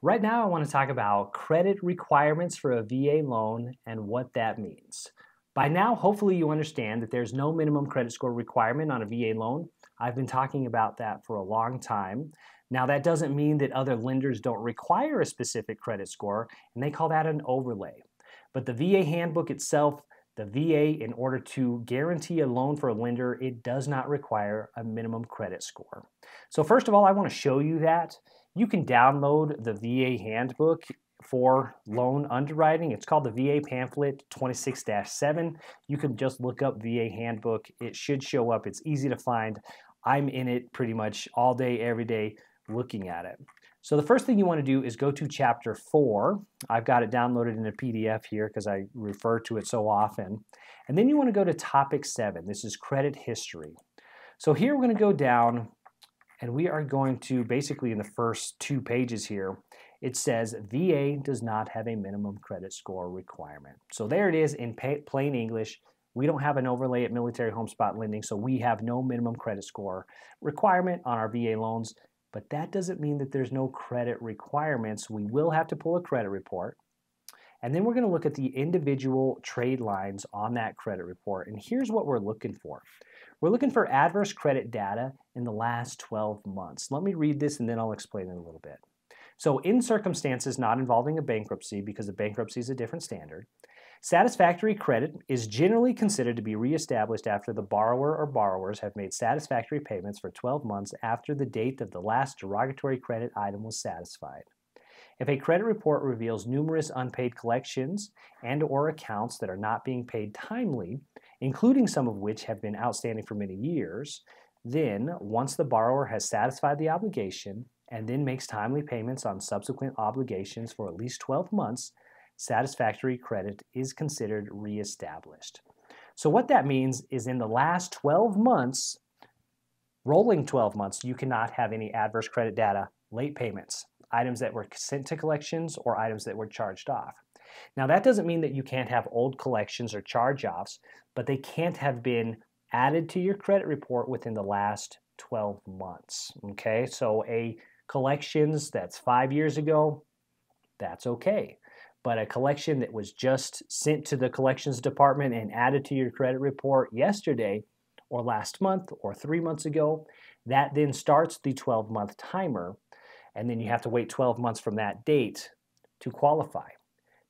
Right now, I want to talk about credit requirements for a VA loan and what that means. By now, hopefully you understand that there's no minimum credit score requirement on a VA loan. I've been talking about that for a long time. Now, that doesn't mean that other lenders don't require a specific credit score, and they call that an overlay. But the VA handbook itself, the VA, in order to guarantee a loan for a lender, it does not require a minimum credit score. So first of all, I want to show you that. You can download the VA handbook for loan underwriting. It's called the VA pamphlet 26-7. You can just look up VA handbook. It should show up. It's easy to find. I'm in it pretty much all day, every day, looking at it. So the first thing you want to do is go to chapter 4. I've got it downloaded in a PDF here because I refer to it so often. And then you want to go to topic 7. This is credit history. So here we're going to go down and we are going to, basically in the first 2 pages here, it says VA does not have a minimum credit score requirement. So there it is in plain English. We don't have an overlay at Military Home Spot Lending, so we have no minimum credit score requirement on our VA loans. But that doesn't mean that there's no credit requirements. We will have to pull a credit report. And then we're going to look at the individual trade lines on that credit report. And here's what we're looking for. We're looking for adverse credit data in the last 12 months. Let me read this and then I'll explain it a little bit. So in circumstances not involving a bankruptcy, because a bankruptcy is a different standard, satisfactory credit is generally considered to be reestablished after the borrower or borrowers have made satisfactory payments for 12 months after the date of the last derogatory credit item was satisfied. If a credit report reveals numerous unpaid collections and/or accounts that are not being paid timely, including some of which have been outstanding for many years, then once the borrower has satisfied the obligation and then makes timely payments on subsequent obligations for at least 12 months, satisfactory credit is considered reestablished. So what that means is in the last 12 months, rolling 12 months, you cannot have any adverse credit data, late payments, items that were sent to collections or items that were charged off. Now that doesn't mean that you can't have old collections or charge-offs, but they can't have been added to your credit report within the last 12 months. Okay, so a collections that's 5 years ago, that's okay. But a collection that was just sent to the collections department and added to your credit report yesterday or last month or 3 months ago, that then starts the 12-month timer, and then you have to wait 12 months from that date to qualify.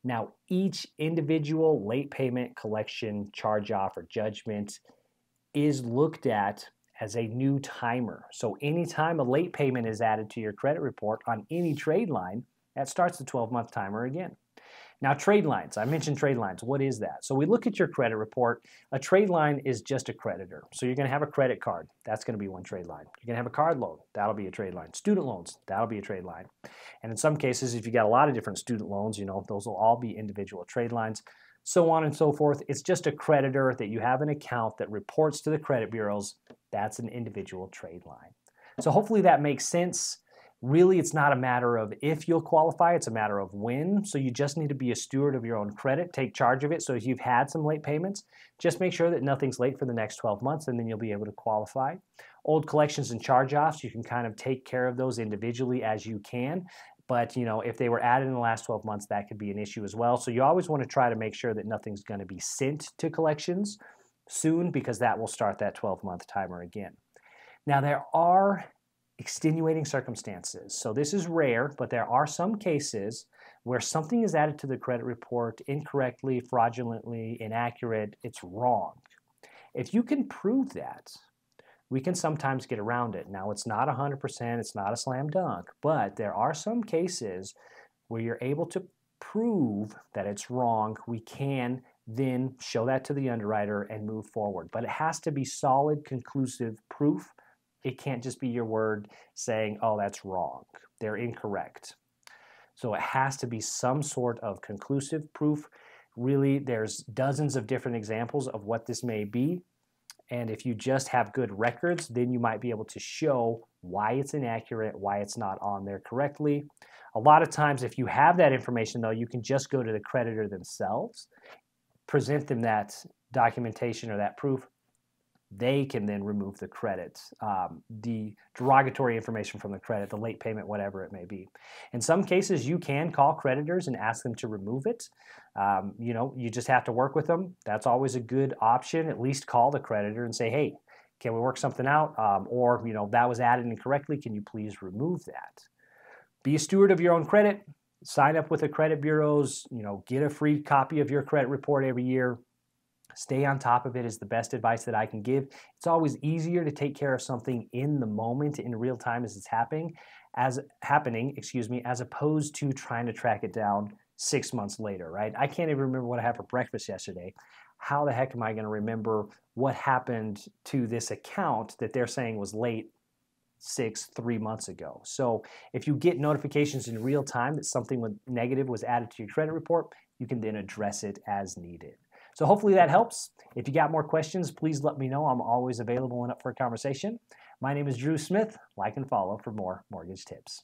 Now, each individual late payment, collection, charge-off, or judgment is looked at as a new timer. So anytime a late payment is added to your credit report on any trade line, that starts the 12-month timer again. Now, trade lines. I mentioned trade lines. What is that? So we look at your credit report. A trade line is just a creditor. So you're going to have a credit card. That's going to be one trade line. You're going to have a card loan. That'll be a trade line. Student loans. That'll be a trade line. And in some cases, if you got a lot of different student loans, those will all be individual trade lines, so on and so forth. It's just a creditor that you have an account that reports to the credit bureaus. That's an individual trade line. So hopefully that makes sense. Really, it's not a matter of if you'll qualify, it's a matter of when. So you just need to be a steward of your own credit, take charge of it. So if you've had some late payments, just make sure that nothing's late for the next 12 months and then you'll be able to qualify. Old collections and charge-offs, you can kind of take care of those individually as you can. But if they were added in the last 12 months, that could be an issue as well. So you always want to try to make sure that nothing's going to be sent to collections soon, because that will start that 12-month timer again. Now there are extenuating circumstances. So this is rare, but there are some cases where something is added to the credit report incorrectly, fraudulently, inaccurate, it's wrong. If you can prove that, we can sometimes get around it. Now, it's not 100%, it's not a slam dunk, but there are some cases where you're able to prove that it's wrong. We can then show that to the underwriter and move forward. But it has to be solid, conclusive proof. It can't just be your word saying, oh, that's wrong. They're incorrect. So it has to be some sort of conclusive proof. Really, there's dozens of different examples of what this may be. And if you just have good records, then you might be able to show why it's inaccurate, why it's not on there correctly. A lot of times, if you have that information, though, you can just go to the creditor themselves, present them that documentation or that proof. they can then remove the credit, the derogatory information from the credit, the late payment, whatever it may be. In some cases, you can call creditors and ask them to remove it. You just have to work with them. That's always a good option. At least call the creditor and say, hey, can we work something out? Or that was added incorrectly. Can you please remove that? Be a steward of your own credit. Sign up with the credit bureaus. Get a free copy of your credit report every year. Stay on top of it is the best advice that I can give. It's always easier to take care of something in the moment, in real time as it's happening, as opposed to trying to track it down 6 months later, right? I can't even remember what I had for breakfast yesterday. How the heck am I going to remember what happened to this account that they're saying was late 3 months ago? So if you get notifications in real time that something negative was added to your credit report, you can then address it as needed. So hopefully that helps. If you got more questions, please let me know. I'm always available and up for a conversation. My name is Drew Smith. Like and follow for more mortgage tips.